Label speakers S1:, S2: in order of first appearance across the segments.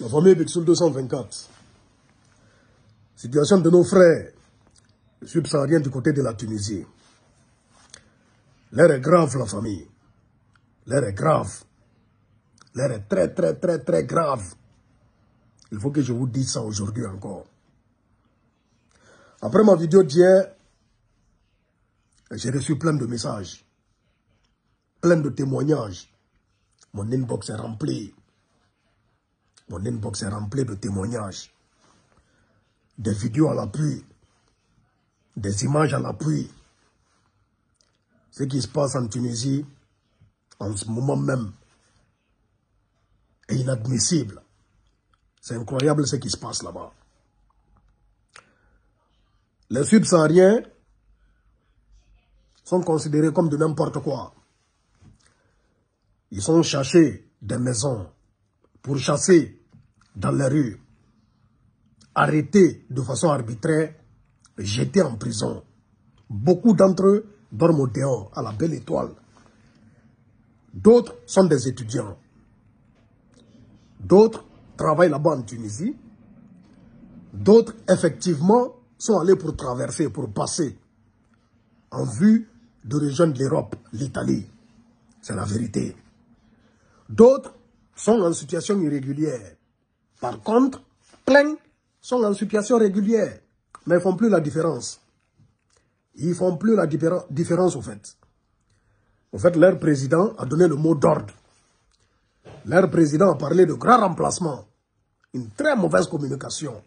S1: La famille Bixoul 224. Situation de nos frères subsahariens du côté de la Tunisie. L'air est grave, la famille. L'air est grave. L'air est très grave. Il faut que je vous dise ça aujourd'hui encore. Après ma vidéo d'hier, j'ai reçu plein de messages, plein de témoignages. Mon inbox est rempli. Mon inbox est rempli de témoignages. Des vidéos à l'appui. Des images à l'appui. Ce qui se passe en Tunisie, en ce moment même, est inadmissible. C'est incroyable ce qui se passe là-bas. Les subsahariens sont considérés comme de n'importe quoi. Ils sont chassés des maisons, pourchassés dans les rues, arrêtés de façon arbitraire, jetés en prison. Beaucoup d'entre eux dorment au dehors, à la belle étoile. D'autres sont des étudiants. D'autres travaillent là-bas en Tunisie. D'autres, effectivement, sont allés pour traverser, pour passer, en vue de rejoindre l'Europe, l'Italie. C'est la vérité. D'autres sont en situation irrégulière. Par contre, plein sont en situation régulière. Mais ils ne font plus la différence. Ils ne font plus la différence au fait. Au fait, leur président a donné le mot d'ordre. Leur président a parlé de grand remplacement. Une très mauvaise communication.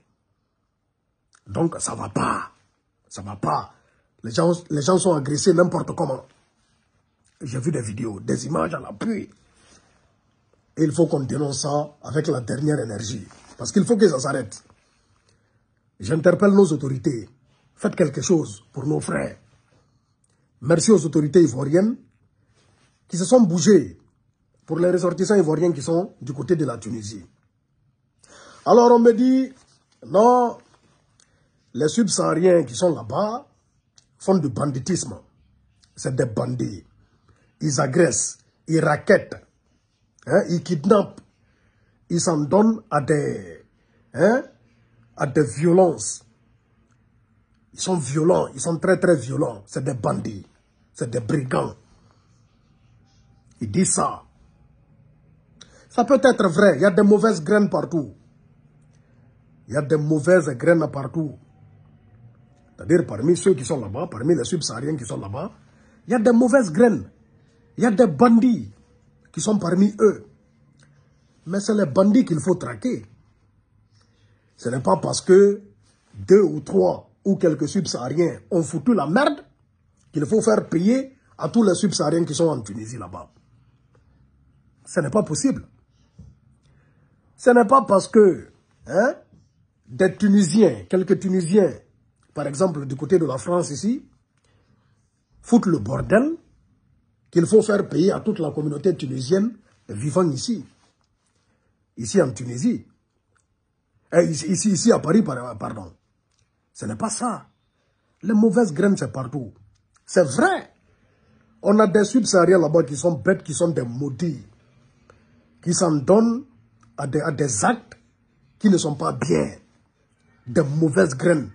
S1: Donc, ça ne va pas. Ça ne va pas. Les gens sont agressés n'importe comment. J'ai vu des vidéos, des images à l'appui. Et il faut qu'on dénonce ça avec la dernière énergie. Parce qu'il faut que ça s'arrête. J'interpelle nos autorités. Faites quelque chose pour nos frères. Merci aux autorités ivoiriennes qui se sont bougées pour les ressortissants ivoiriens qui sont du côté de la Tunisie. Alors on me dit, non, les subsahariens qui sont là-bas font du banditisme. C'est des bandits. Ils agressent, ils raquettent, hein, ils kidnappent, ils s'en donnent à des violences. Ils sont violents, ils sont très violents. C'est des bandits, c'est des brigands. Ils disent ça. Ça peut être vrai, il y a des mauvaises graines partout. Il y a des mauvaises graines partout. C'est-à-dire parmi ceux qui sont là-bas, parmi les subsahariens qui sont là-bas, il y a des mauvaises graines. Il y a des bandits qui sont parmi eux. Mais c'est les bandits qu'il faut traquer. Ce n'est pas parce que 2 ou 3 ou quelques subsahariens ont foutu la merde qu'il faut faire payer à tous les subsahariens qui sont en Tunisie là-bas. Ce n'est pas possible. Ce n'est pas parce que des Tunisiens, quelques Tunisiens, par exemple du côté de la France ici, foutent le bordel qu'il faut faire payer à toute la communauté tunisienne vivant ici. Ici en Tunisie. Ici à Paris, pardon. Ce n'est pas ça. Les mauvaises graines, c'est partout. C'est vrai. On a des subsahariens là-bas qui sont bêtes, qui sont des maudits. Qui s'en donnent à des actes qui ne sont pas bien. Des mauvaises graines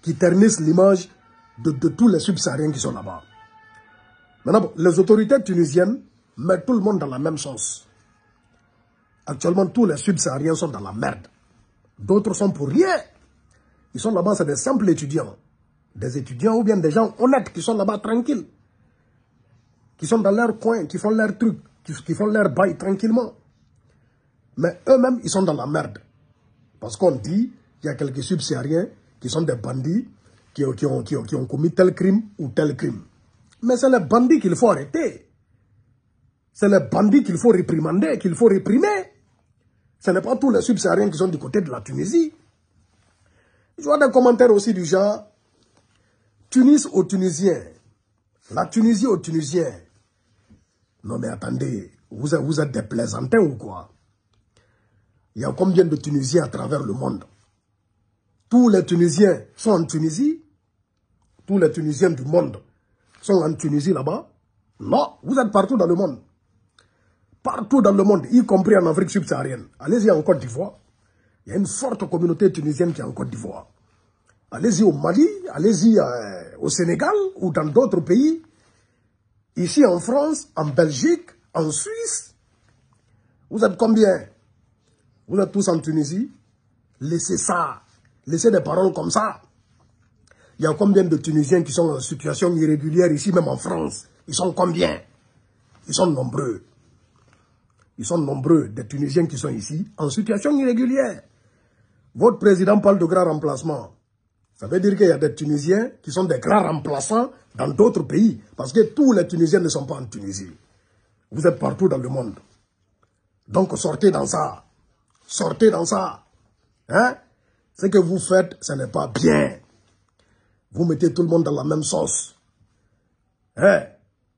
S1: qui ternissent l'image de tous les subsahariens qui sont là-bas. Maintenant, les autorités tunisiennes mettent tout le monde dans la même sauce. Actuellement, tous les subsahariens sont dans la merde. D'autres sont pour rien. Ils sont là-bas, c'est des simples étudiants. Des étudiants ou bien des gens honnêtes qui sont là-bas tranquilles. Qui sont dans leur coin, qui font leurs trucs, qui font leur bail tranquillement. Mais eux-mêmes, ils sont dans la merde. Parce qu'on dit qu'il y a quelques subsahariens qui sont des bandits, qui ont commis tel crime ou tel crime. Mais c'est les bandits qu'il faut arrêter. C'est les bandits qu'il faut réprimander, qu'il faut réprimer. Ce n'est pas tous les subsahariens qui sont du côté de la Tunisie. Je vois des commentaires aussi du genre, Tunis aux Tunisiens, la Tunisie aux Tunisiens. Non mais attendez, vous êtes des plaisantins ou quoi? Il y a combien de Tunisiens à travers le monde? Tous les Tunisiens sont en Tunisie? Tous les Tunisiens du monde sont en Tunisie là-bas? Non, vous êtes partout dans le monde. Partout dans le monde, y compris en Afrique subsaharienne. Allez-y en Côte d'Ivoire. Il y a une forte communauté tunisienne qui est en Côte d'Ivoire. Allez-y au Mali, allez-y au Sénégal ou dans d'autres pays. Ici en France, en Belgique, en Suisse. Vous êtes combien? Vous êtes tous en Tunisie. Laissez ça. Laissez des paroles comme ça. Il y a combien de Tunisiens qui sont en situation irrégulière ici, même en France? Ils sont combien? Ils sont nombreux. Ils sont nombreux, des Tunisiens qui sont ici, en situation irrégulière. Votre président parle de grands remplacements. Ça veut dire qu'il y a des Tunisiens qui sont des grands remplaçants dans d'autres pays. Parce que tous les Tunisiens ne sont pas en Tunisie. Vous êtes partout dans le monde. Donc sortez dans ça. Sortez dans ça. Hein? Ce que vous faites, ce n'est pas bien. Vous mettez tout le monde dans la même sauce. Hein?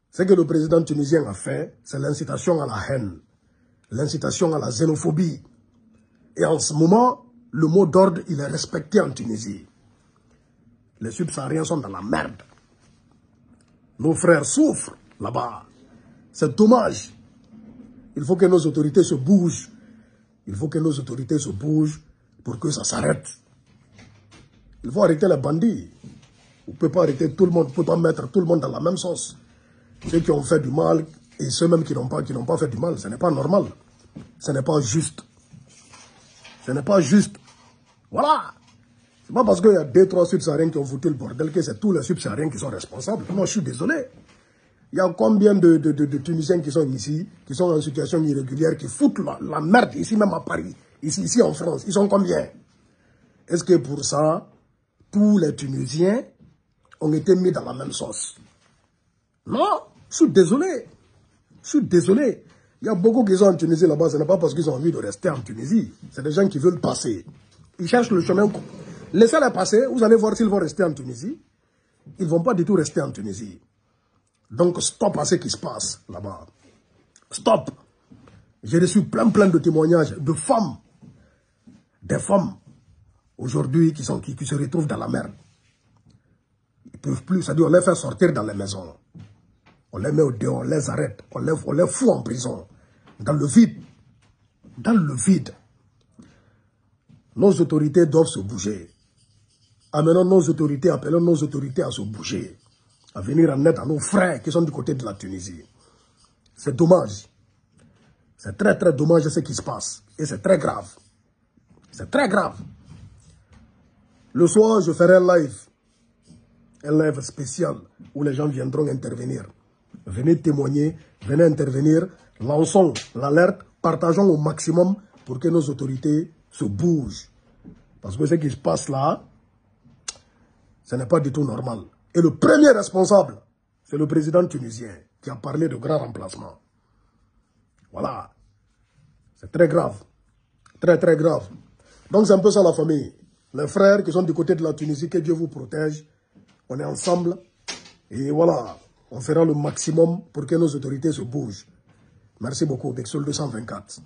S1: Ce que le président tunisien a fait, c'est l'incitation à la haine. L'incitation à la xénophobie. Et en ce moment, le mot d'ordre, il est respecté en Tunisie. Les subsahariens sont dans la merde. Nos frères souffrent là-bas. C'est dommage. Il faut que nos autorités se bougent. Il faut que nos autorités se bougent pour que ça s'arrête. Il faut arrêter les bandits. On ne peut pas arrêter tout le monde. On ne peut pas mettre tout le monde dans la même sauce. Ceux qui ont fait du mal et ceux même qui n'ont pas fait du mal, ce n'est pas normal. Ce n'est pas juste. Ce n'est pas juste. Voilà. Ce n'est pas parce qu'il y a 2-3 subsahariens qui ont foutu le bordel que c'est tous les subsahariens qui sont responsables. Non, je suis désolé. Il y a combien de Tunisiens qui sont ici, qui sont en situation irrégulière, qui foutent la merde ici même à Paris, ici en France. Ils sont combien? Est-ce que pour ça, tous les Tunisiens ont été mis dans la même sauce? Non, je suis désolé. Je suis désolé. Il y a beaucoup qui sont en Tunisie là-bas, ce n'est pas parce qu'ils ont envie de rester en Tunisie. C'est des gens qui veulent passer. Ils cherchent le chemin. Laissez-les passer, vous allez voir s'ils vont rester en Tunisie. Ils ne vont pas du tout rester en Tunisie. Donc stop à ce qui se passe là-bas. Stop. J'ai reçu plein de témoignages de femmes. Des femmes aujourd'hui qui se retrouvent dans la merde. Ils ne peuvent plus, c'est-à-dire on les fait sortir dans les maisons. On les met au dehors, on les arrête, on les fout en prison. Dans le vide. Dans le vide. Nos autorités doivent se bouger. Amenons nos autorités, appelons nos autorités à se bouger. À venir en aide à nos frères qui sont du côté de la Tunisie. C'est dommage. C'est très dommage ce qui se passe. Et c'est très grave. C'est très grave. Le soir, je ferai un live spécial où les gens viendront intervenir. Venez témoigner, venez intervenir, lançons l'alerte, partageons au maximum pour que nos autorités se bougent. Parce que ce qui se passe là, ce n'est pas du tout normal. Et le premier responsable, c'est le président tunisien qui a parlé de grand remplacement. Voilà. C'est très grave. Très grave. Donc c'est un peu ça la famille. Les frères qui sont du côté de la Tunisie, que Dieu vous protège. On est ensemble. Et voilà. On fera le maximum pour que nos autorités se bougent. Merci beaucoup, Dexol 224.